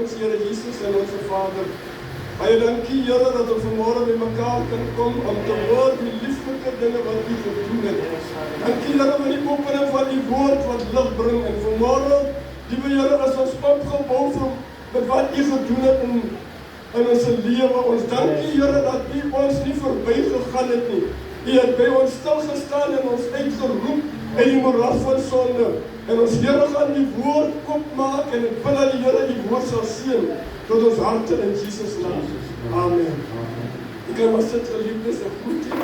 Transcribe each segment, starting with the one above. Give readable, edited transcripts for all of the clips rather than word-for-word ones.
ons Here Jesus en ons Vader. Baie dankie Here dat ons vanmôre by mekaar kan kom om te hoor die lieflike dinge wat U gedoen het. Dankie Here vir die opening van die woord wat lig bring en vanmôre, liewe Here, as ons opgebou vir met wat U gedoen het in ons lewe. Ons dankie Here dat U ons nie verby gegaan het nie. U het by ons stilgestaan en ons uitgeroep uit die moeras van sonde. En ons Here gaan die woord oopmaak en ek bid dat die Here die woord sal seën tot ons harte in Jesus naam. Amen. Ek kan maar sit geliefdes en groet u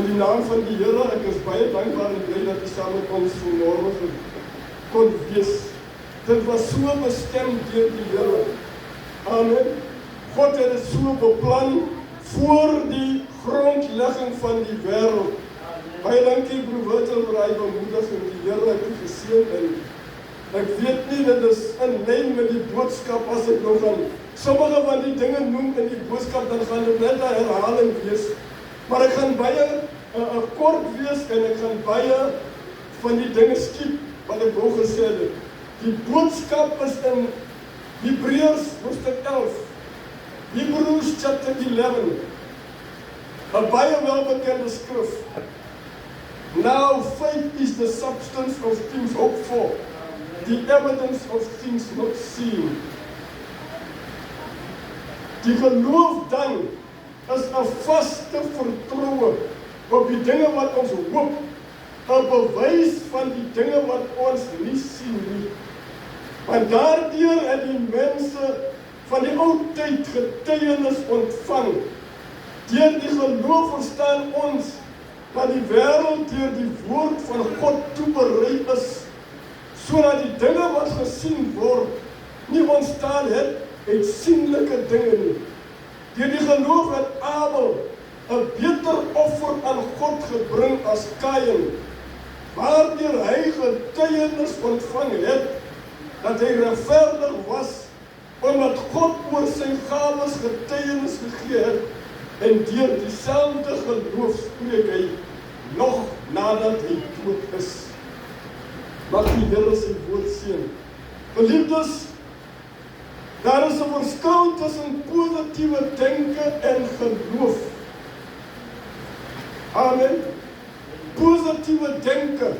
in die naam van die Here. Ek is baie dankbaar en bly dat u saam met ons vanmôre kon wees. Dit was so bestem deur die Here. Amen. God het dit so beplan voor die grondlegging van die wêreld. Baie dankie broer Wouter vir hy bemoediging. Die Here het u geseën en ek weet nie dit is in lyn met die boodskap as ek nog aan sommige van die dinge noem in die boodskap, dan gaan dit net 'n herhaling wees. Maar ek gaan baie kort wees en ek gaan baie van die dinge skiep wat ek wou gesê het. Die boodskap is in Hebreërs hoofstuk 11. Hebrews chapter 11. 'n baie welbekende skrif. Now faith is the substance of things hoped for, the evidence of things not seen. Die geloof dan is 'n vaste vertroue op die dinge wat ons hoop, 'n bewys van die dinge wat ons nie sien nie. Want daardeur het die mense van die ou tyd getuienis ontvang. Deur die geloof verstaan ons dat die wêreld deur die woord van God toeberei is, sodat die dinge wat gesien word nie ontstaan het uit sienlike dinge nie. Deur die geloof het Abel 'n beter offer aan God gebring as Kain, waardeur hy getuienis ontvang het dat hy regverdig was, omdat God oor sy gawes getuienis gegee het, en deur dieselfde geloof spreek hy nog nadat hy dood is. Mag die Here sy woord seën. Geliefdes, daar is 'n verskil tussen positiewe denke en geloof. Amen. Positiewe denke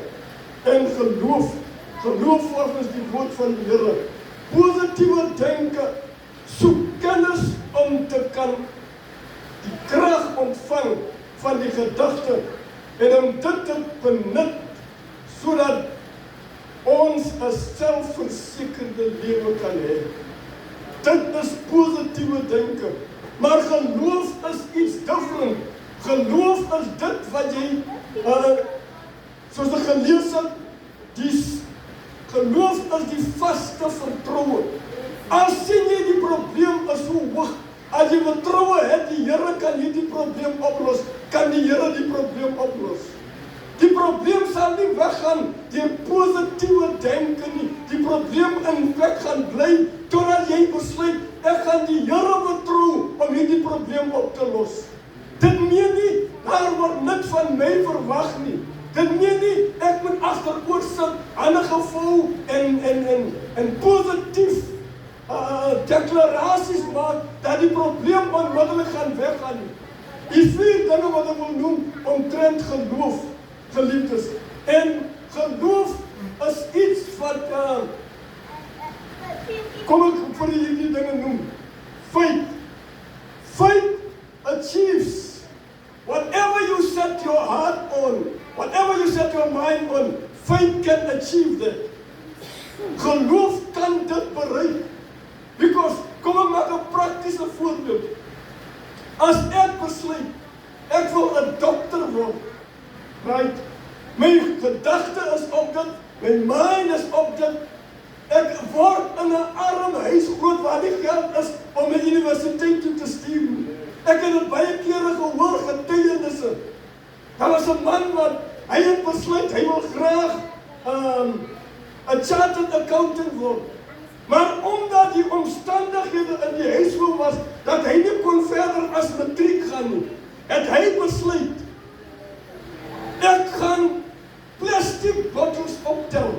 en geloof. Geloof volgens die woord van die Here. Positiewe denke soek kennis om te kan die krag ontvang van die gedagte en om dit te benut sodat ons 'n selfversekerde lewe kan hê. Dit is positiewe denke. Maar geloof is iets different. Geloof is dit wat jy soos ek gelees het, geloof is die vaste vertroue. As sien jy die probleem is so hoog, as jy vertroue het, die Here kan hierdie probleem oplos, kan die Here die probleem oplos. Die probleem sal nie weggaan deur positiewe denke nie. Die probleem in plek gaan bly totdat jy besluit, ek gaan die Here vertrou om hierdie probleem op te los. Dit meen nie, daar word niks van my verwag nie. Dit meen nie, ek moet agteroor sit, hande gevou en positief deklarasies maak dat die probleem onmiddellik gaan weggaan nie. Die 4 dinge wat ek wil noem omtrent geloof, geliefdes. En geloof is iets wat kom ek vir hierdie dinge noem. Faith. Faith achieves whatever you set your heart on, whatever you set your mind on, faith can achieve that. Geloof kan dit bereik. Because, kom ek maak 'n praktiese voorbeeld. As ek besluit, ek wil 'n dokter word, right? My gedagte is op dit, my mind is op dit. Ek word in 'n arm huis groot waar die geld is om 'n universiteit toe te stuur. Ek het dit baie kere gehoor, getuienisse. Daar was 'n man wat, hy het besluit, hy wil graag 'n chartered accountant word. Maar omdat die omstandighede in die huishoud was, dat hy nie kon verder as matriek gaan nie, het hy besluit, ek gaan plastic bottles optel,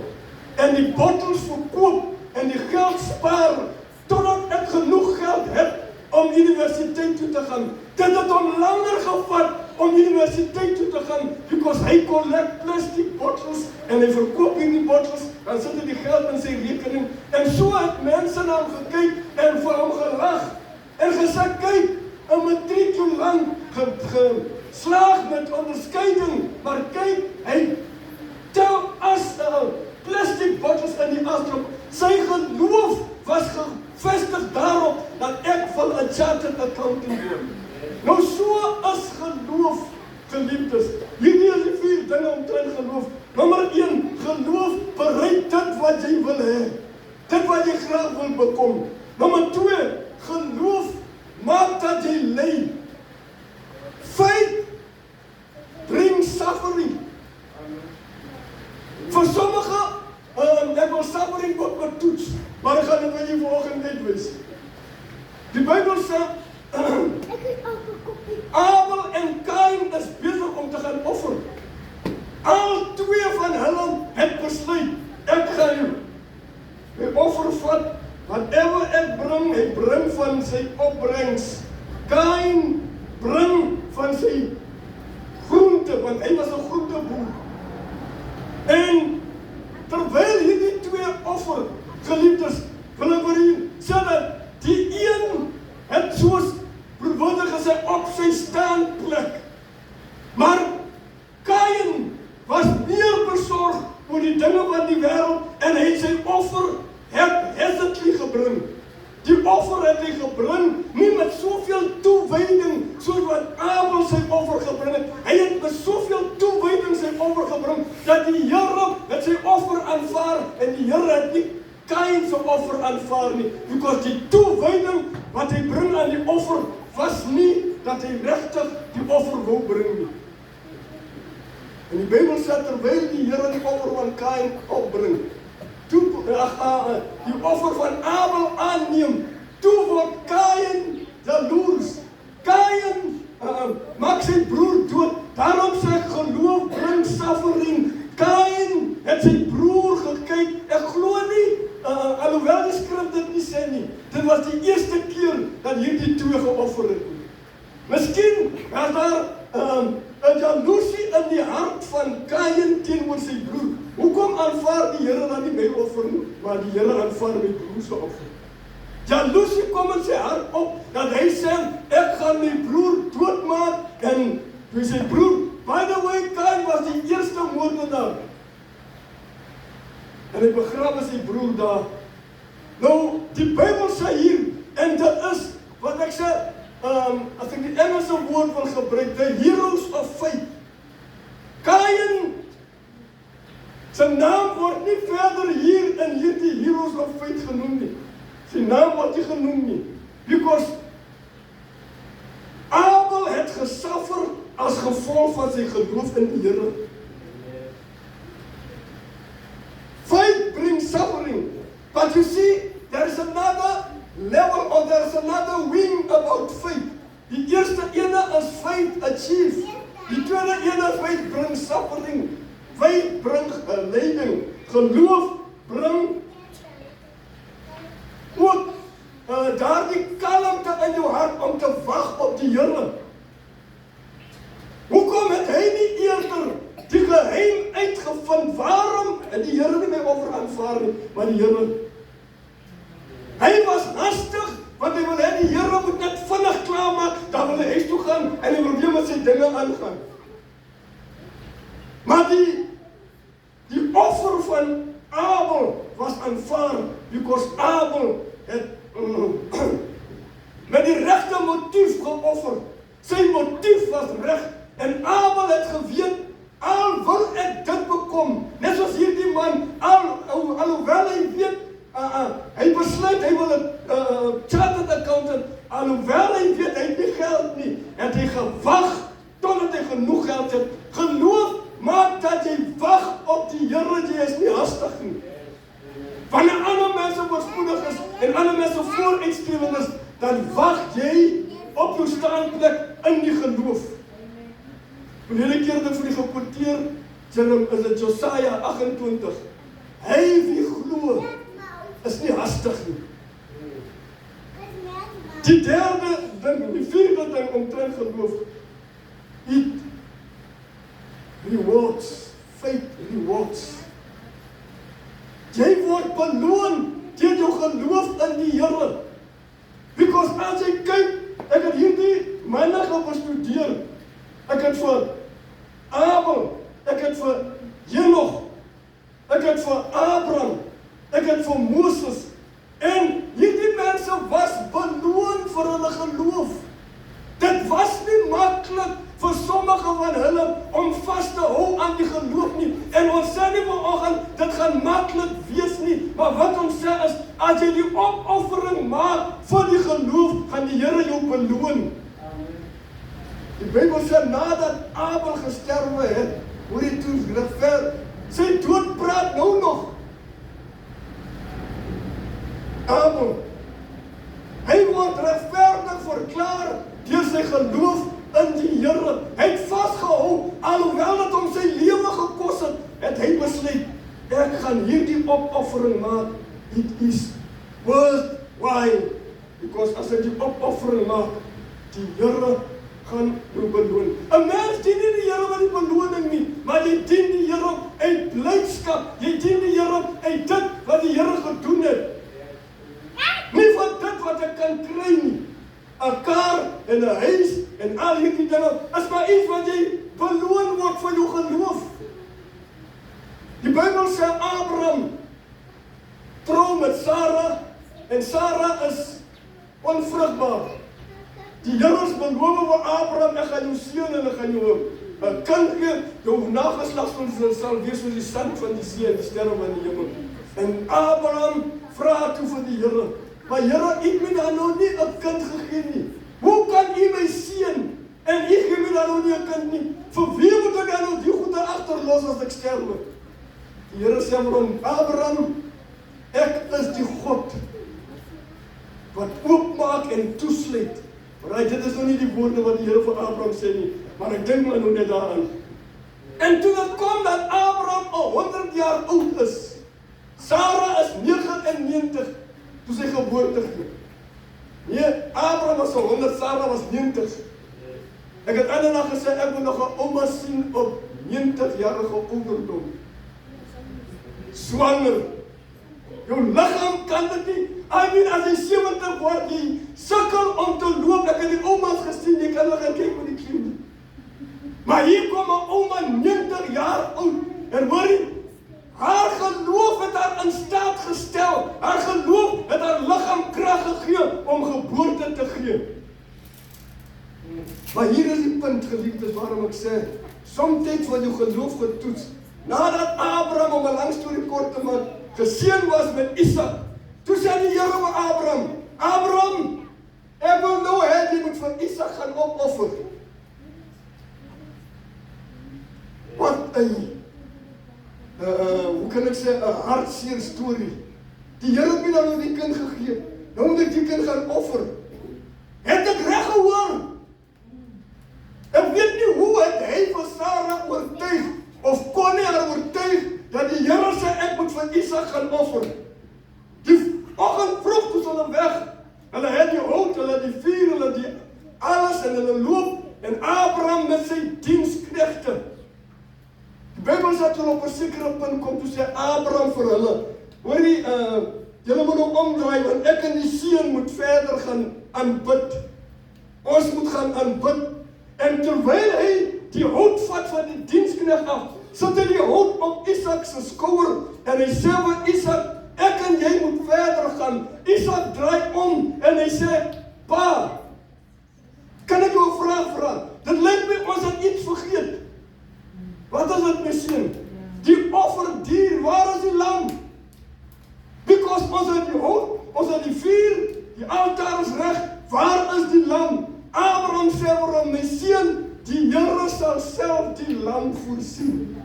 en die bottles verkoop, en die geld spaar, totdat ek universiteit toe te gaan. Dit het hom langer gevat om universiteit toe te gaan, because hy collect plastic bottles en hy verkoop hierdie bottles, dan sit hy die geld in sy rekening, en so het mense na hom gekyk en vir hom gelag, en gesê, kyk, 'n matrikulant geslaag met onderskeiding, maar kyk, hy tel as plastic bottles in die asdrop. Sy geloof was gevestig daarop dat ek wil 'n chartered accountant word. Nou so is geloof, geliefdes. Hierdie is die 4 dinge omtrent geloof. Nommer 1, geloof bereik dit wat jy wil hê. Dit wat jy graag wil bekom. Nommer 2, geloof maak dat jy ly. Faith bring suffering. Vir sommige, ek wil suffering ook betoets, maar ek gaan dit met jy vanoggend net wys. Die Bybel sê, Abel en Kain is besig om te gaan offer. Al 2 van hulle het besluit, ek gaan my offer vat, whatever ek bring, hy bring van sy opbrengs. Kain bring van sy groente, want hy was 'n groenteboer. En terwyl hierdie 2 offer, geliefdes, wil ek vir u sê dat die een het soos broerwindig gesê op sy staanplek. Maar Kain was meer besorg oor die dinge van die wêreld en hy het sy offer hesitantly gebring. Die offer het hy gebring, nie met soveel toewyding soos wat Abel sy offer gebring het. Hy het met soveel toewyding sy offer gebring, dat die Here het sy offer aanvaar, en die Here het nie Kain se offer aanvaar nie, because die toewyding wat hy bring aan die offer, was nie dat hy regtig die offer wou bring nie. En die Bybel sê, terwyl die Here die offer van Kain opbring, die offer van Abel aanneem, toe word Kain jaloers. Kain maak sy broer dood, daarom sê geloof bring suffering. Kain het sy broer gekyk, ek glo nie, alhoewel die skrif dit nie sê nie, dit was die eerste keer dat hierdie 2 geoffer het. Miskien was daar 'n jaloesie in die hart van Kain teenoor sy broer. Hoekom aanvaar die Here dan nie my offer nie, maar die Here aanvaar my broer se offer? Jaloesie kom in sy hart op, dat hy sê, ek gaan my broer doodmaak, en toe sy broer, by the way, Kain was die eerste moordenaar, en hy begrawe sy broer daar. Nou, die Bybel sê hier, en dit is, wat ek sê, as ek die Engelse woord wil gebruik, the heroes of faith. Kain, sy naam word nie verder hier in hierdie heroes of faith genoem nie. Sy naam word nie genoem nie. Because Abel het gesuffer as gevolg van sy geloof in die Here. Faith brings suffering. But you see, there is another level, or there is another wing about faith. Die eerste ene is faith achieve. Die tweede ene is faith bring suffering. Faith bring lyding. Geloof bring ook daardie kalmte in jou hart om te wag op die Here. Hoekom het hy nie eerder die geheim uitgevind? Waarom het die Here nie my offer aanvaar nie, maar die Here? Hy was hastig, want hy wil hê die Here moet net vinnig klaarmaak, dan wil hy huis toe gaan en hy wil weer met sy dinge aangaan. Maar die offer van Abel was aanvaar, because Abel het met die regte motief geoffer. Sy motief was reg, en Abel het geweet, al wil ek dit bekom, net soos hierdie man, alhoewel hy weet, hy besluit, hy wil 'n chartered accountant, alhoewel hy weet, hy het nie geld nie, het hy gewag, totdat hy genoeg geld het. Geloof maak dat jy wag op die Here, jy is nie hastig nie. Wanneer ander mense voorspoedig is, en ander mense vooruitstrevend is, dan wag jy op jou staanplek in die geloof. Verlede keer het ek vir die gequoteer, is dit Josaja 28. Hy wie glo, is nie hastig nie. Die derde ding, die vierde ding omtrent geloof. It rewards. Faith rewards. Jy word beloon deur jou geloof in die Here. Because as jy kyk, ek het hierdie maandag op bestudeer. Ek het vir Abel, ek het vir Henoch, ek het vir Abraham, ek het vir Moses. En hierdie mense was beloon vir hulle geloof. Dit was nie maklik vir sommige van hulle om vas te hou aan die geloof nie. En ons sê nie vanoggend, dit gaan maklik wees nie. Maar wat ons sê is, as jy die opoffering maak vir die geloof, gaan die Here jou beloon. Die Bybel sê, nadat Abel gesterwe het, hoor jy toe regverdig, sy dood praat nou nog. Abel, hy word regverdig verklaar deur sy geloof in die Here. Hy het vasgehou, alhoewel dit hom sy lewe gekos het, het hy besluit, ek gaan hierdie opoffering maak. It is worthwhile. Because as hy die opoffering maak, die Here gaan jou beloon. 'n Mens dien nie die Here met die beloning nie, maar jy dien die Here uit blydskap. Jy dien die Here uit dit wat die Here gedoen het. Nie van dit wat ek kan kry nie. 'n Kar en 'n huis en al hierdie dinge is maar iets wat jy beloon word vir jou geloof. Die Bybel sê Abraham trou met Sarah en Sarah is onvrugbaar. Die Here is beloof vir Abraham, ek gaan jou seën en ek gaan jou 'n kind gee, jou nageslag sal wees soos die sand van die see en die sterre van die hemel. En Abraham vra toe vir die Here, maar Here, U het my dan nou nie 'n kind gegee nie. Hoe kan U my seën en U gee my dan nou nie 'n kind nie? Vir wie moet ek dan nou die goede agterlos as ek sterwe? Die Here sê vir hom, Abraham, ek is die God wat oopmaak en toesluit. Maar dit is nog nie die woorde wat die Here vir Abraham sê nie, maar ek dink maar nou net daaraan. En toe dit kom dat Abraham al 100 jaar oud is, Sarah is 99 toe sy geboorte gee. Nee, Abraham was al 100, Sarah was 90. Ek het ander dag gesê, ek wil nog 'n ouma sien op 90-jarige ouderdom. Swanger. Jou liggaam kan dit nie. I mean, as jy 70 word, jy sukkel om te loop. Ek het die oumas gesien, jy kan nog gaan kyk met die knie. Maar hier kom 'n ouma 90 jaar oud. En hoor jy, haar geloof het haar in staat gestel. Haar geloof het haar liggaam krag gegee om geboorte te gee. Maar hier is die punt, geliefdes, waarom ek sê, soms word jou geloof getoets. Nadat Abraham, om 'n lang storie kort te maak, geseën was met Isak, toe sê die Here vir Abraham, Abraham, ek wil nou hê jy moet vir Isak gaan opoffer. Wat 'n hoe kan ek sê, 'n hartseer storie. Die Here het my dan nou die kind gegee. Nou moet ek die kind gaan offer. Het ek reg gehoor? Ek weet nie hoe het hy vir Sarah oortuig, of kon hy haar oortuig, dat die Here sê ek moet vir Isak gaan offer. Die oggend vroeg toe hulle weg. Hulle het die hout, hulle het die vuur, hulle het die alles en hulle loop. En Abraham met sy diensknegte. Die Bybel sê toe op 'n sekere punt kom, toe sê Abraham vir hulle, hoorie, julle moet nou omdraai, want ek en die seun moet verder gaan aanbid. Ons moet gaan aanbid. En terwyl hy die hout vat van die diensknegt af, sit hy die hout op Isak se skouer, en hy sê vir Isak, ek en jy moet verder gaan. Isak draai om, en hy sê, Pa, kan ek jou 'n vraag vra? Dit lyk my ons het iets vergeet. Wat is dit, my seun? Die offerdier, waar is die lam? Because ons het die hout, ons het die vuur, die altaar is reg, waar is die lam? Abraham sê vir hom, my seun, die Here sal self die lam voorsien.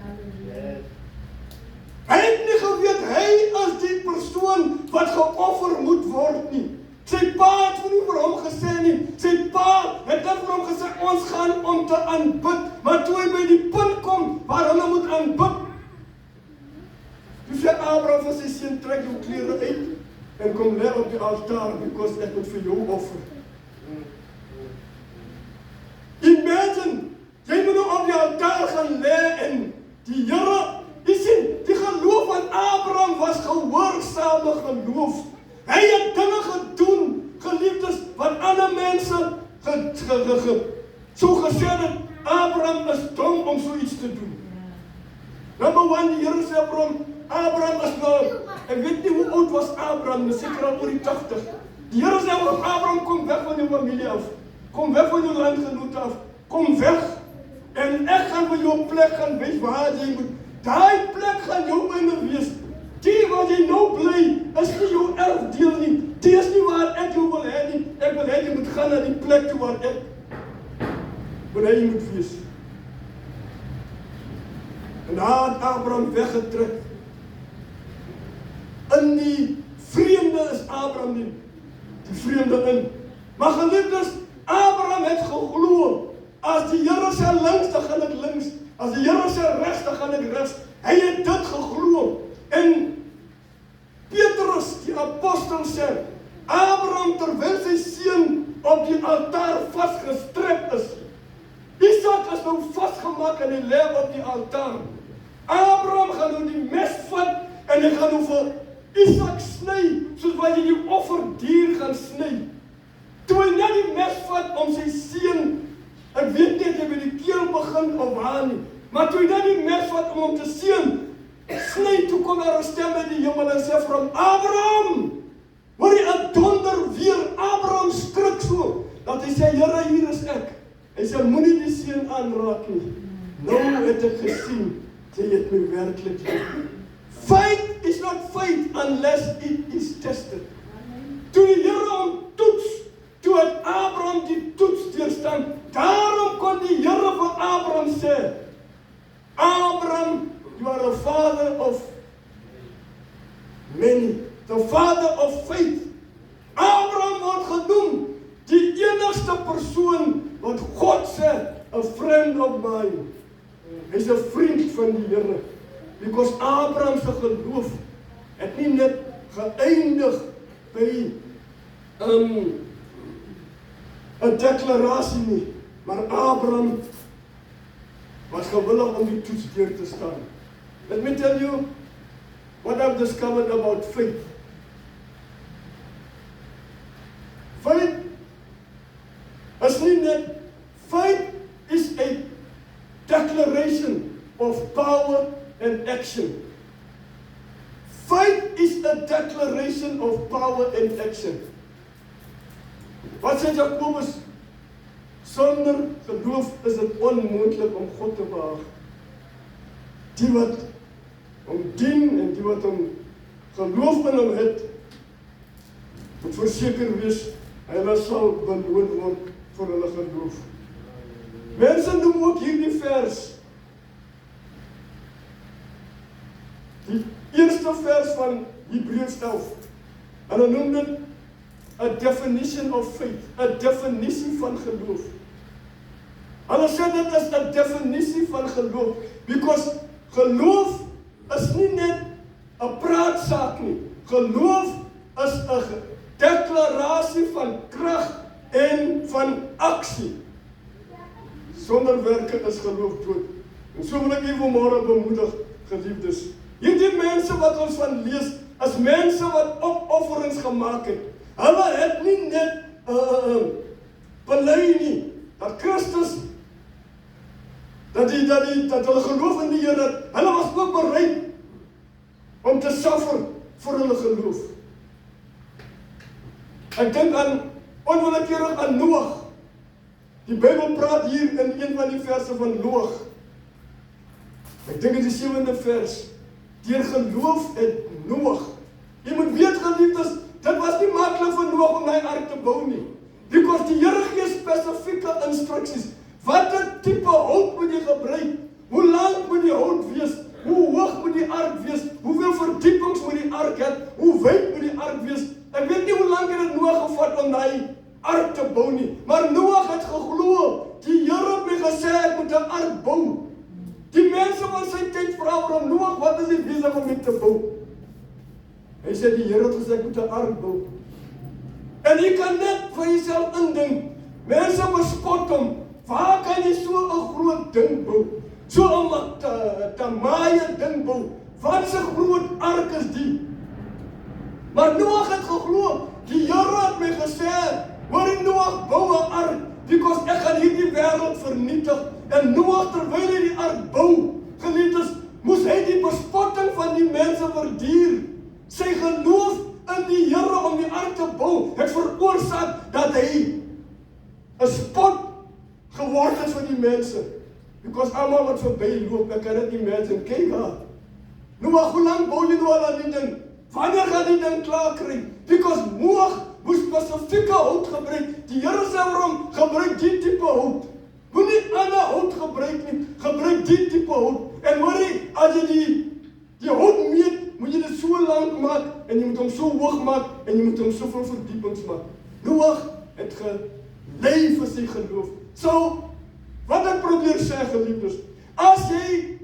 Hy het nie geweet, hy is die persoon wat geoffer moet word nie. Sy pa het nie vir hom gesê nie. Sy pa het net vir hom gesê, ons gaan om te aanbid. Maar toe hy by die punt kom, waar hulle moet aanbid, toe sê Abraham vir sy seun, trek jou klere uit, en kom lê op die altaar, because ek moet vir jou offer. Imagine, jy moet nou op die altaar gaan lê en die Here, jy sien, die geloof van Abraham was gehoorsame geloof. Hy het dinge gedoen, geliefdes, wat ander mense so gesê het, Abraham is dom om so iets te doen. Number 1, die Here sê Abraham is nou, ek weet nie hoe oud was Abraham, seker al oor die 80. Die Here sê Abraham, kom weg van jou familie af, kom weg van jou landgenote af, kom weg, en ek gaan vir jou plek gaan wys waar jy moet. Daai plek gaan jou myne wees. Die waar jy nou bly, is nie jou erfdeel nie. Die is nie waar ek jou wil hê nie. Ek wil hê jy moet gaan na die plek toe waar jy moet wees. En daar het Abraham weggetrek. In die vreemde is Abraham nie. Die vreemde in. Maar geliefdes, Abraham het geglo. As die Here sê links, dan gaan ek links. As die Here sê regs, dan gaan ek regs. Hy het dit geglo. En Petrus, die apostel sê, Abraham terwyl sy seun op die altaar vasgestrek is. Isak is nou vasgemaak en hy lê op die altaar. Abraham gaan nou die mes vat en hy gaan nou vir Isak sny, soos wat jy die offerdier gaan sny. Toe hy net die mes vat om sy seun, ek weet nie of hy by die keel begin of waar nie, maar toe hy net die mes vat om hom te seën, sny, toe kom daar 'n stem uit die hemel en sê vir hom, Abraham! Hoor jy 'n donder weer, Abraham skrik so, dat hy sê, Here, hier is ek. Hy sê, moenie die seun aanraak nie. Nou het ek gesien, jy het my werklik lief. Faith is not faith unless it is tested. Toe die Here hom toets, toe het Abraham die toets deurstaan. Daarom kon die Here vir Abraham sê, Abraham, you are a father of many, the father of faith. Abraham word genoem die enigste persoon wat God sê, a friend of mine. Hy is 'n vriend van die Here. Because Abraham se geloof het nie net geëindig by 'n deklarasie nie, maar Abraham was gewillig om die toets deur te staan. Let me tell you what I've discovered about faith. Faith is nie net, faith is a declaration of power and action. Faith is a declaration of power and action. Wat sê Jakobus? Sonder geloof is dit onmoontlik om God te behaag. Die wat hom dien en die wat hom geloof in hom het, moet verseker wees, hulle sal beloon word vir hulle geloof. Mense noem ook hierdie vers, die eerste vers van Hebreërs 11, en hulle noem dit a definition of faith, 'n definisie van geloof. Hulle sê dit is 'n definisie van geloof, because geloof is nie net 'n praatsaak nie. Geloof is 'n deklarasie van krag en van aksie. Sonder werke is geloof dood. En so wil ek u vanmôre bemoedig, geliefdes. Hierdie mense wat ons van lees, is mense wat opofferings gemaak het. Hulle het nie net bely nie, dat Christus, dat hulle geloof in die Here, hulle was ook bereid om te suffer vir hulle geloof. Ek dink onwillekeurig aan Noag. Die Bybel praat hier in een van die verse van Noag. Ek dink in die 7de vers. Deur geloof het Noag. Jy moet weet, geliefdes, dit was nie maklik vir Noag om hy ark te bou nie. Because die Here gee spesifieke instruksies. Watter tipe hout moet jy gebruik? Hoe lank moet die hout wees? Hoe hoog moet die ark wees? Hoeveel verdiepings moet die ark hê? Hoe wyd moet die ark wees? Ek weet nie hoe lank het dit Noag gevat om daai ark te bou nie. Maar Noag het geglo. Die Here het my gesê ek moet 'n ark bou. Die mense van sy tyd vra hom, Noag, wat is jy besig om mee te bou? Hy sê die Here het gesê ek moet 'n ark bou. En jy kan net vir jouself indink, mense bespot hom, waar kan jy so 'n groot ding bou? So 'n tamaie ding bou, wat 'n groot ark is die? Maar Noag het geglo, die Here het my gesê, hoor Noag bou 'n ark, because ek gaan hierdie wêreld vernietig. En Noag, terwyl hy die ark bou, geliefdes, moes hy die bespotting van die mense verduur. Sy geloof in die Here om die ark te bou, het veroorsaak dat hy 'n spot geword het vir die mense. Because almal wat verby loop, ek kan dit nie mense kyk haar. Noag, hoe lank bou jy nou al aan die ding? Wanneer gaan die ding klaar kry? Because Noag moes spesifieke hout gebruik. Die Here sê vir hom, gebruik die tipe hout. Moenie ander hout gebruik nie, gebruik die tipe hout. En hoor jy, as jy die hout meet, moet jy dit so lank maak, en jy moet hom so hoog maak, en jy moet hom soveel verdiepings maak. Noag het gelei vir sy geloof. So, wat ek probeer sê, geliefdes, as jy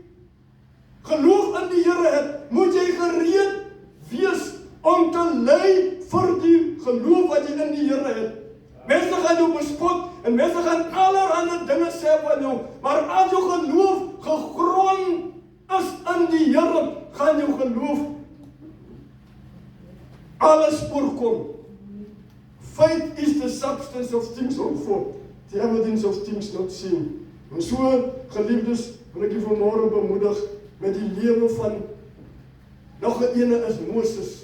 geloof in die Here het, moet jy gereed wees om te lei vir die geloof wat jy in die Here het. Mense gaan jou bespot, en mense gaan allerhande dinge sê van jou, maar as jou geloof gegrond is in die Here, gaan jou geloof alles voorkom. Faith is the substance of things hoped for, the evidence of things not seen. En so, geliefdes, wil ek jy vanmôre bemoedig met die lewe van nog 'n ene is Moses.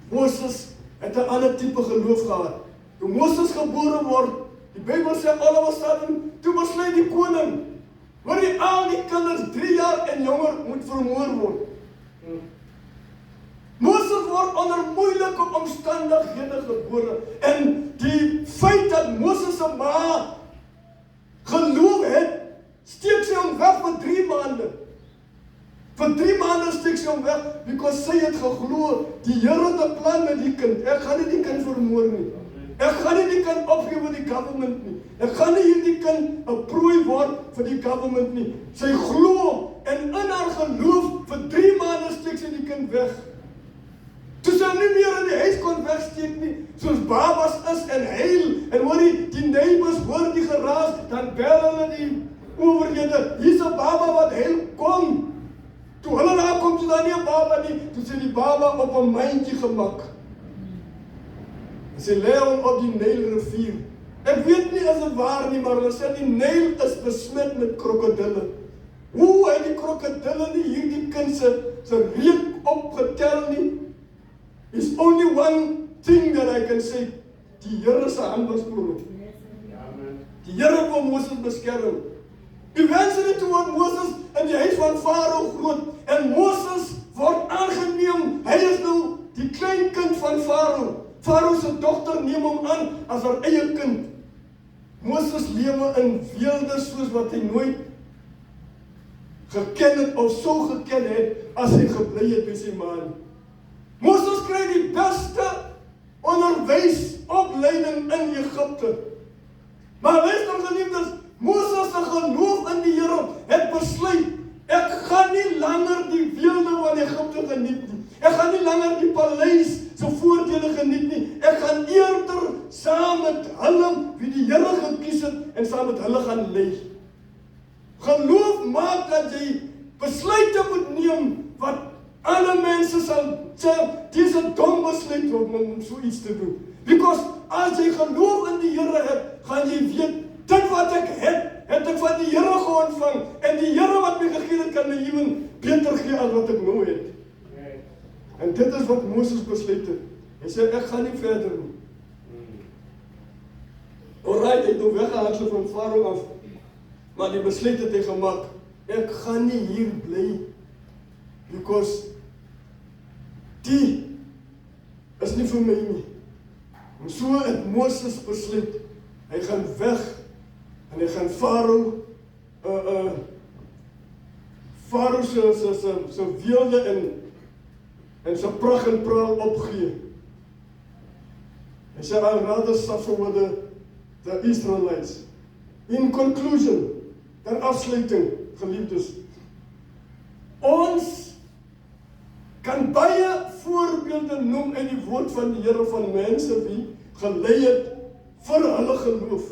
Moses het 'n ander tipe geloof gehad. Toe Moses gebore word, die Bybel sê all of a sudden, toe besluit die koning, hoor jy, al die kinders 3 jaar en jonger moet vermoor word. Moses word onder moeilike omstandighede gebore, en die feit dat Moses se ma geloof het, steek sy hom weg vir 3 maande. Vir 3 maande steek sy hom weg, because sy het geglo, die Here het 'n plan met die kind. Ek gaan nie die kind vermoor nie. Ek gaan nie die kind opgee vir die government nie. Ek gaan nie hierdie kind 'n prooi word vir die government nie. Sy glo, en in haar geloof, vir 3 maande steek sy die kind weg. Toe sy nie meer in die huis kon wegsteek nie, soos babas is en huil, en hoor die neighbors hoor die geraas, dan bel hulle die owerhede, hier's 'n baba wat huil, kom. Toe hulle daar kom, toe daar nie 'n baba nie, toe sy die baba op 'n myntjie gemaak. En sy lê hom op die Nylrivier. Ek weet nie as dit waar nie, maar hulle sê die Nyl is besmet met krokodille. Hoe hy die krokodille nie hierdie kind se reuk opgetel nie, is only one thing that I can say. Die Here se hand was oor hom. Die Here wou Moses beskerm. Eventually toe word Moses in die huis van Farao groot, en Moses word aangeneem. Hy is nou die klein kind van Farao. Farao se dogter neem hom aan as haar eie kind. Moses lewe in weelde soos wat hy nooit geken het of sou geken het as hy gebly het by sy ma. Moses kry die beste onderwys, opleiding in Egipte. Maar luister geliefdes, Moses se geloof in die Here het besluit, ek gaan nie langer die weelde van Egipte geniet nie. Ek gaan nie langer die paleis se voordele geniet nie. Ek gaan eerder saam met hulle, wie die Here gekies het, en saam met hulle gaan lei. Geloof maak dat jy besluite moet neem, wat alle mense sal sê, dis 'n dom besluit om so iets te doen. Because as jy geloof in die Here het, gaan jy weet, dit wat ek het ek van die Here geontvang, en die Here wat my gegee het, kan my even beter gee as wat ek nou het. En dit is wat Moses besluit het. Hy sê, ek gaan nie verder nie. Alright, hy het nou weggehardloop van Farao af, maar die besluit het hy gemaak, ek gaan nie hier bly, because die is nie vir my nie. En so het Moses besluit, hy gaan weg, en hy gaan Farao se weelde en sy pragt en praal opgee. Hy sê, I'd rather suffer with the Israelites. In conclusion, ter afsluiting, geliefdes, ons kan baie voorbeelde noem uit die woord van die Here van mense wie gelei het vir hulle geloof.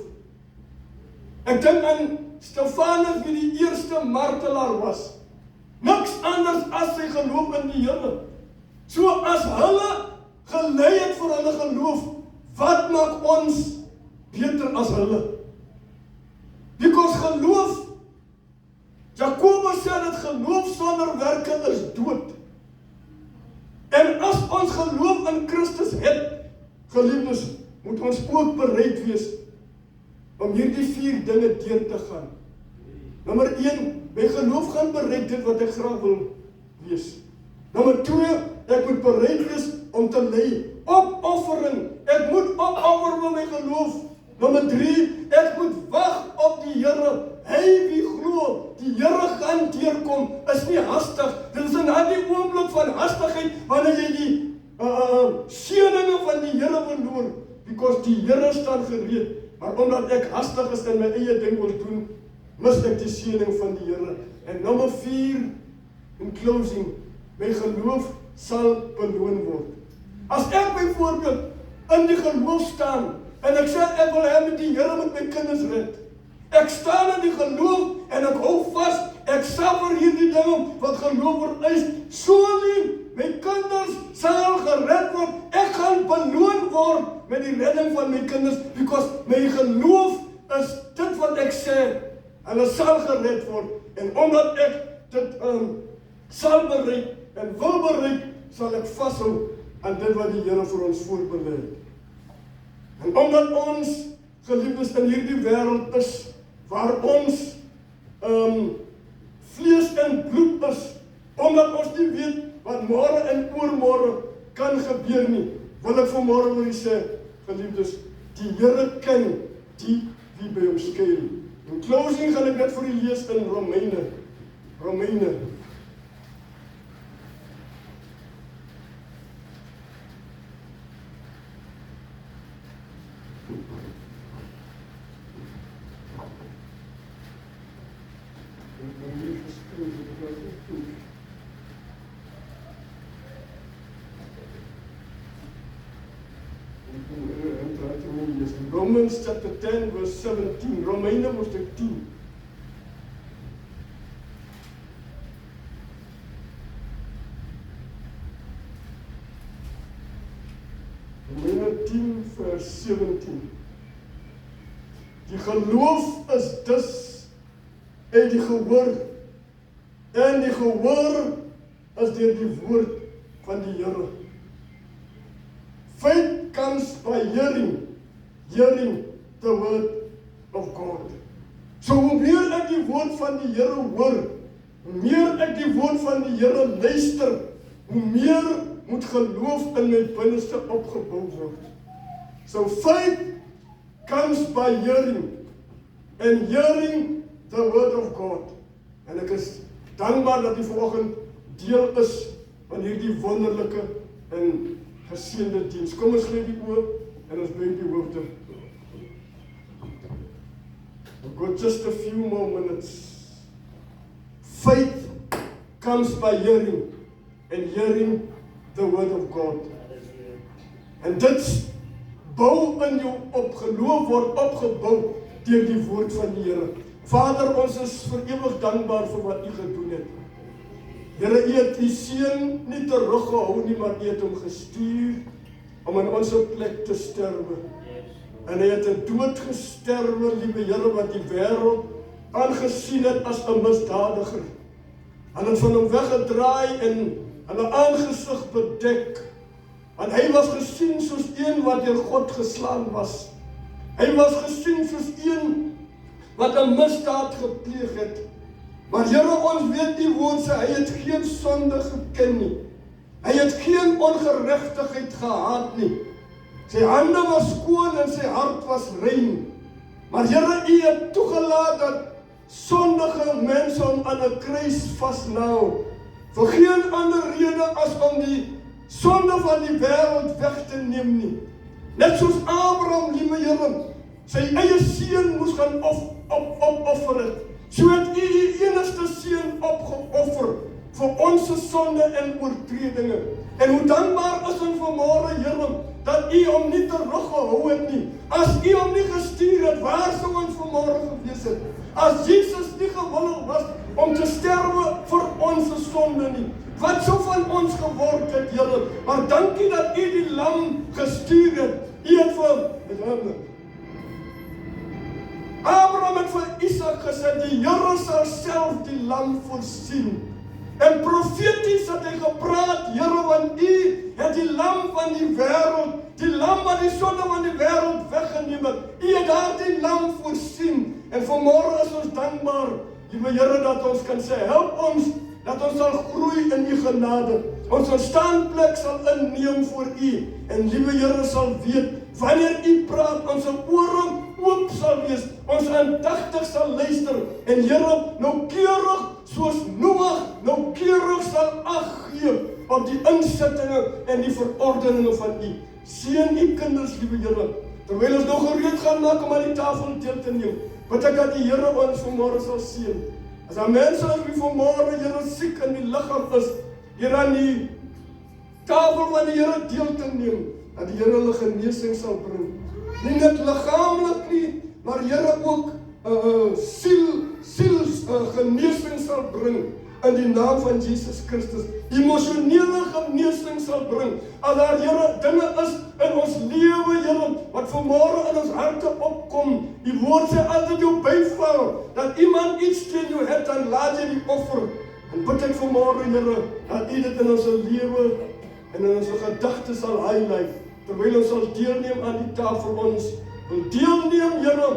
Ek dink aan Stefanus wie die eerste martelaar was. Niks anders as sy geloof in die Here. So as hulle gelei het vir hulle geloof, wat maak ons beter as hulle? Because geloof, Jakobus sê dat geloof sonder werke is dood. En as ons geloof in Christus het, geliefdes, moet ons ook bereid wees om hierdie 4 dinge deur te gaan. Nommer 1, my geloof gaan bereik dit wat ek graag wil wees. Nommer 2, ek moet bereid wees om te lei. Opoffering, ek moet opoffer vir my geloof. Nommer 3, ek moet wag op die Here. Hy wie glo, die Here gaan deurkom, is nie hastig. Dit is in die oomblik van hastigheid wanneer jy die seëninge van die Here verloor, because die Here staan gereed. Maar omdat ek hastig is en my eie ding wil doen, mis ek die seëning van die Here. En nommer 4, in closing, my geloof sal beloon word. As ek byvoorbeeld in die geloof staan, en ek sê ek wil hê met die Here met my kinders red. Ek staan in die geloof en ek hou vas, ek suffer hierdie dinge wat geloof vereis. Surely my kinders sal gered word. Ek gaan beloon word met die redding van my kinders, because my geloof is dit wat ek sê. Hulle sal gered word. En omdat ek dit sal bereik en wil bereik, sal ek vashou aan dit wat die Here vir ons voorberei het. En omdat ons, geliefdes, in hierdie wêreld is, waar ons vlees en bloed is, omdat ons nie weet wat môre en oormôre kan gebeur nie, wil ek vanmôre vir u sê, geliefdes, die Here ken die wie by hom skuil. In closing gaan ek net vir u lees in Romeine. Romans chapter 10 verse 17, Romeine hoofstuk 10. Romeine 10 vers 17. Die geloof is dus uit die gehoor, en die gehoor is deur die woord van die Here. Faith comes by hearing the word of God. So hoe meer ek die woord van die Here hoor, hoe meer ek die woord van die Here luister, hoe meer moet geloof in my binneste opgebou word. So faith comes by hearing, and hearing the word of God. En ek is dankbaar dat die vanoggend deel is van hierdie wonderlike en geseënde diens. Kom ons sluit die oë en ons buig die hoofde. We've got just a few more minutes. Faith comes by hearing, and hearing the word of God. En dit bou in jou op, geloof word opgebou deur die woord van die Here. Vader, ons is vir ewig dankbaar vir wat U gedoen het. Here, U het U seun nie teruggehou nie, maar U het hom gestuur om in ons plek te sterwe. En hy het 'n dood gesterwe, liewe Here, wat die wêreld aangesien het as 'n misdadiger. En het van hom weggedraai en hulle aangesig bedek. En hy was gesien soos een wat deur God geslaan was. Hy was gesien soos een wat 'n misdaad gepleeg het. Maar Here, ons weet die woord sê, hy het geen sonde geken nie. Hy het geen ongeregtigheid gehad nie. Sy hande was skoon en sy hart was rein. Maar Here, U het toegelaat dat sondige mense hom aan 'n kruis vasnau, vir geen ander rede as om die sonde van die wêreld weg te neem nie. Net soos Abraham, liewe Here, sy eie seun moes gaan opoffer het. So het U U enigste seun opgeoffer vir ons ons sonde en oortredinge. En hoe dankbaar is ons vanmôre, Here, dat U hom nie teruggehou het nie. As U hom nie gestuur het, waar sou ons vanmôre gewees het? As Jesus nie gewillig was om te sterwe vir ons sonde nie, wat sou van ons geword het, Here? Maar dankie dat U die lam gestuur het. U het vir Abraham het vir Isak gesê, die Here sal self die lam voorsien. En profeties het hy gepraat, Here, want U het die lam van die wêreld, die lam wat die sonde van die wêreld weggeneem het. U het daardie lam voorsien. En vanmôre is ons dankbaar, liewe Here, dat ons kan sê, help ons, dat ons sal groei in U genade. Ons standplek sal inneem voor U. En liewe Here sal weet, wanneer U praat, ons ore oop sal wees, ons aandagtig sal luister. En Here, noukeurig soos Noag, noukeurig sal ag gee op die insettinge en die verordeninge van U. Seën U kinders, liewe Here, terwyl ons nog gereed gaan maak om aan die tafel deel te neem. Bid ek dat die Here ons vanmôre sal seën. As daar mense is wie vanmôre, Here, siek in die liggaam is, hier aan die tafel van die Here deel te neem, dat die Here hulle genesing sal bring. Nie net liggaamlik nie, maar Here ook siels genesing sal bring in die naam van Jesus Christus. Emosionele genesing sal bring. As daar, Here, dinge is in ons lewe, Here, wat vanmôre in ons harte opkom. Die woord sê, as dit jou byval, dat iemand iets teen jou het, dan laat jy die offer. En bid ek vanmôre, Here, dat U dit in ons lewe en in ons gedagtes sal highlight, terwyl ons sal deelneem aan die tafel. Ons wil deelneem, Here,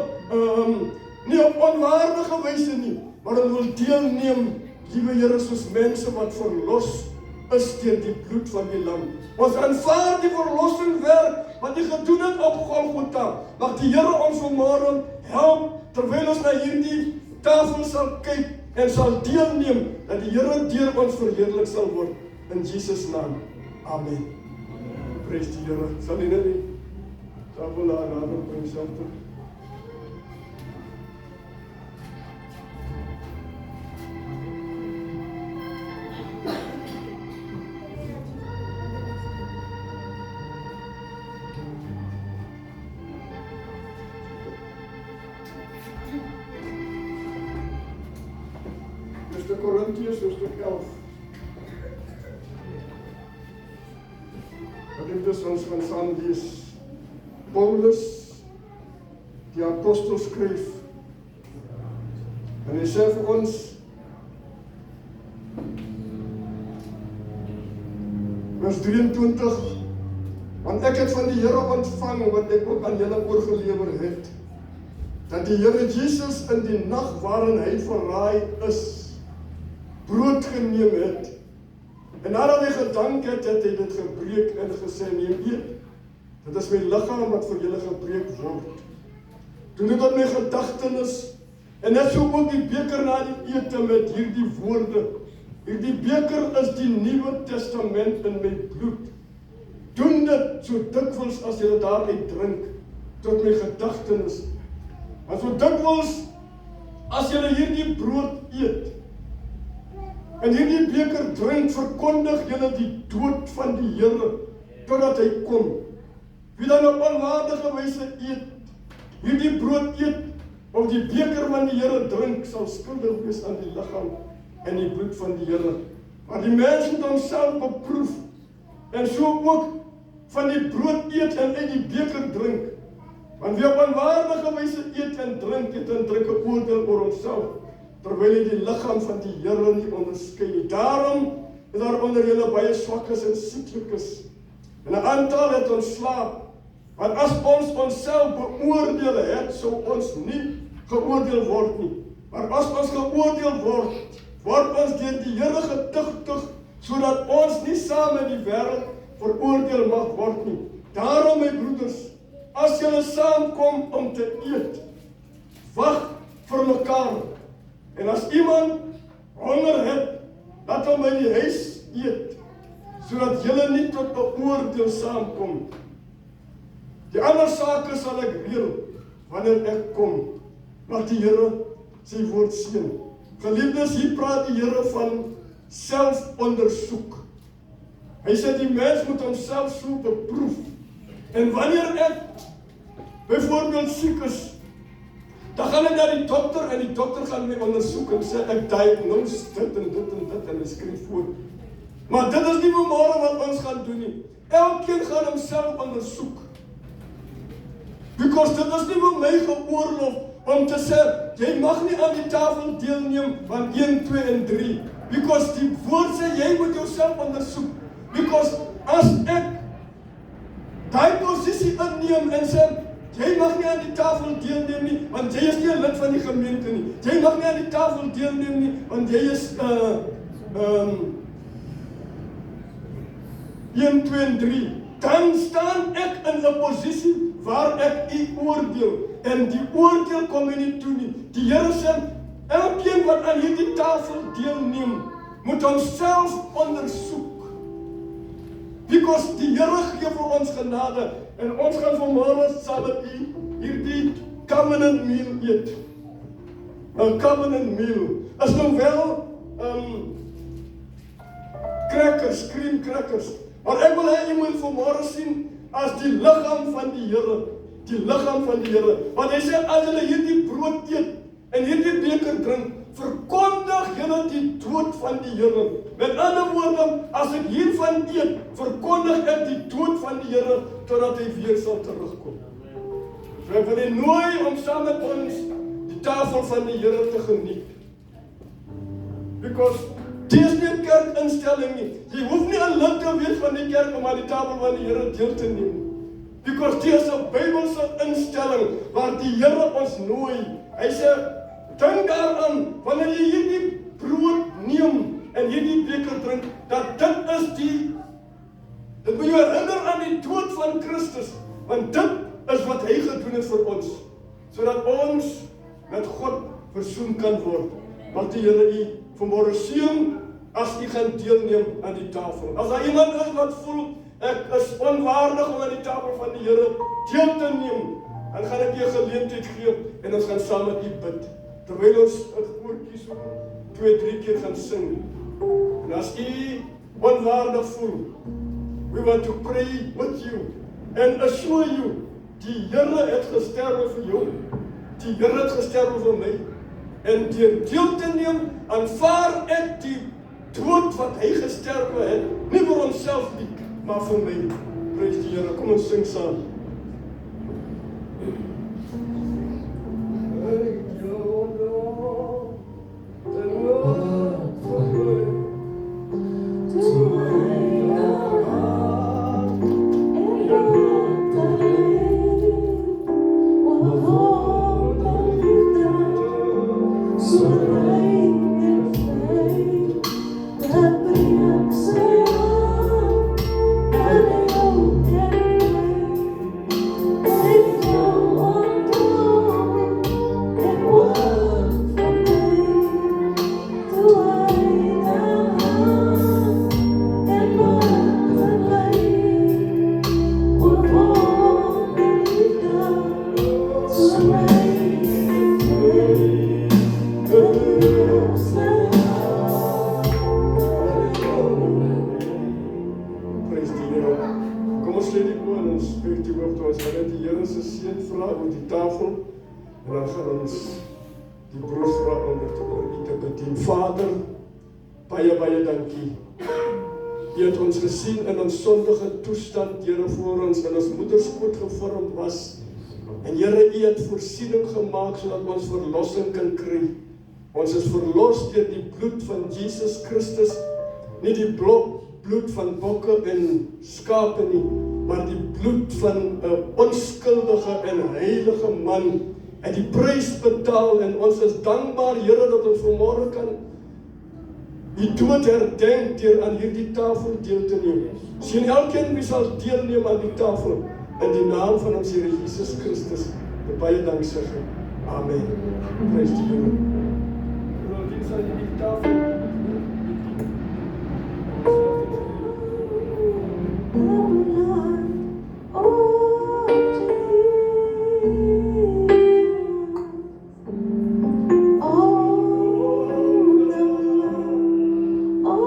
nie op onwaardige wyse nie, maar ons wil deelneem, liewe Here, soos mense wat verlos is deur die bloed van die lam. Ons aanvaar die verlossingwerk wat U gedoen het op Golgotha. Mag die Here ons vanmôre help, terwyl ons na hierdie tafel sal kyk en sal deelneem, dat die Here deur ons verheerlik sal word. In Jesus naam. Amen. Prys die Here. Sal U net die tafel nader bring self toe. Korintiërs hoofstuk 11. Wat ek dus ons gaan saam lees. Paulus, die apostel, skryf. En hy sê vir ons, vers 23, want ek het van die Here ontvang wat ek ook aan julle oorgelewer het, dat die Here Jesus in die nag waarin hy verraai is, brood geneem het, en nadat hy gedank het, het hy dit gebreek en gesê, neem eet, dit is my liggaam wat vir julle gebreek word. Doen dit op my gedagtenis, en net so ook die beker na die ete met hierdie woorde. Hierdie beker is die Nuwe Testament in my bloed. Doen dit so dikwels as julle daaruit drink, tot my gedagtenis. Want so dikwels as julle hierdie brood eet, en hierdie beker drink, verkondig julle die dood van die Here, totdat hy kom. Wie dan op onwaardige wyse eet, hierdie brood eet, of die beker van die Here drink, sal skuldig wees aan die liggaam en die bloed van die Here. Maar die mens moet homself beproef, en so ook van die brood eet en uit die beker drink. Want wie op onwaardige wyse eet en drink, het 'n drukke oordeel oor homself, terwyl hy die liggaam van die Here nie onderskei nie. Daarom is daar onder julle baie swakkes en sieklikes, en 'n aantal het ontslaap. Want as ons onsself beoordeel het, sou ons nie geoordeel word nie. Maar as ons geoordeel word, word ons deur die Here getuigtig, sodat ons nie saam met die wêreld veroordeel mag word nie. Daarom, my broeders, as julle saamkom om te eet, wag vir mekaar. En as iemand honger het, laat hom by die huis eet, sodat julle nie tot 'n oordeel saamkom. Die ander sake sal ek reël wanneer ek kom. Mag die Here sy woord seën. Geliefdes, hier praat die Here van self ondersoek. Hy sê die mens moet homself so beproef. En wanneer ek byvoorbeeld siek is, dan gaan ek na die dokter en die dokter gaan my ondersoek en sê ek diagnose dit en dit en dit en hy skryf voor. Maar dit is nie môre wat ons gaan doen nie. Elkeen gaan homself ondersoek. Because dit is nie vir my geoorloof om te sê, jy mag nie aan die tafel deelneem van 1, 2 en 3. Because die woord sê, jy moet jouself ondersoek. Because as ek die posisie inneem en sê, jy mag nie aan die tafel deelneem nie, want jy is nie 'n lid van die gemeente nie. Jy mag nie aan die tafel deelneem nie, want jy is 1, 2 en 3. Dan staan ek in 'n posisie waar ek u oordeel. En die oordeel kom nie toe nie. Die Here sê, elkeen wat aan hierdie tafel deelneem, moet homself ondersoek. Because die Here gee vir ons genade. En ons gaan vanmôre saam met u hierdie covenant meal eet. 'n Covenant meal is nou wel crackers, cream crackers. Maar ek wil hê jy moet vanmôre sien as die liggaam van die Here. Die liggaam van die Here. Want hy sê as julle hierdie brood eet en hierdie beker drink, verkondig julle die dood van die Here. Met ander woorde, as ek hiervan eet, verkondig ek die dood van die Here totdat hy weer sal terugkom. So ek wil u nooi om saam met ons die tafel van die Here te geniet. Because dit is nie 'n kerkinstelling nie. Jy hoef nie 'n lid te wees van die kerk om aan die tafel van die Here deel te neem. Because dit is 'n Bybelse instelling waar die Here ons nooi. Hy sê, dink daaraan, wanneer jy hierdie brood neem en hierdie beker drink, dat dit moet jou herinner aan die dood van Christus, want dit is wat hy gedoen het vir ons, sodat ons met God versoen kan word. Mag die Here u vanmôre seën as u gaan deelneem aan die tafel. As daar iemand is wat voel, ek is onwaardig om aan die tafel van die Here deel te neem, dan gaan ek u 'n geleentheid gee en ons gaan saam met u bid. Terwyl ons 'n koortjie so 2, 3 keer gaan sing. En as u onwaardig voel, we want to pray with you and assure you, die Here het gesterwe vir jou. Die Here het gesterwe vir my. En deur deel te neem, aanvaar ek die dood wat hy gesterwe het, nie vir homself nie, maar vir my. Prys die Here, kom ons sing saam. Vader, baie dankie. U het ons gesien in ons sondige toestand, Here, voor ons in ons moederskoot gevorm was. En Here, U het voorsiening gemaak sodat ons verlossing kan kry. Ons is verlos deur die bloed van Jesus Christus, nie die bloed van bokke en skape nie, maar die bloed van 'n onskuldige en heilige man. En die prys betaal en ons is dankbaar, Here, dat ons vanmôre kan die dood herdenk deur aan hierdie tafel deel te neem. Sien elkeen wie sal deelneem aan die tafel in die naam van ons Here Jesus Christus. Baie dankie. Amen. Prys die Here. Nou dit sal die tafel. Oh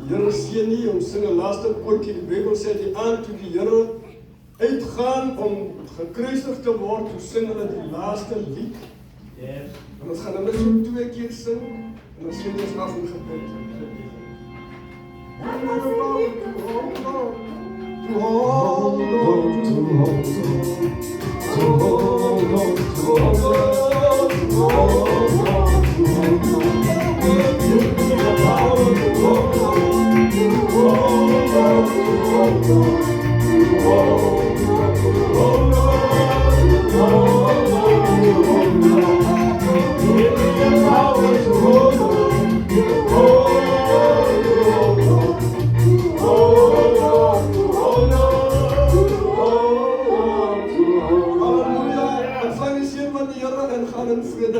Here seën nie, ons sing 'n laaste koortjie. Die Bybel sê die aand toe die Here uitgaan om gekruisig te word, toe sing hulle die laaste lied. Yes. En ons gaan hulle so 2 keer sing en dan sluit ons af in gebed.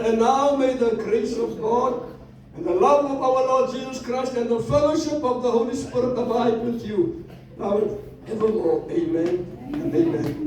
And now may the grace of God and the love of our Lord Jesus Christ and the fellowship of the Holy Spirit abide with you now and evermore. Amen and amen.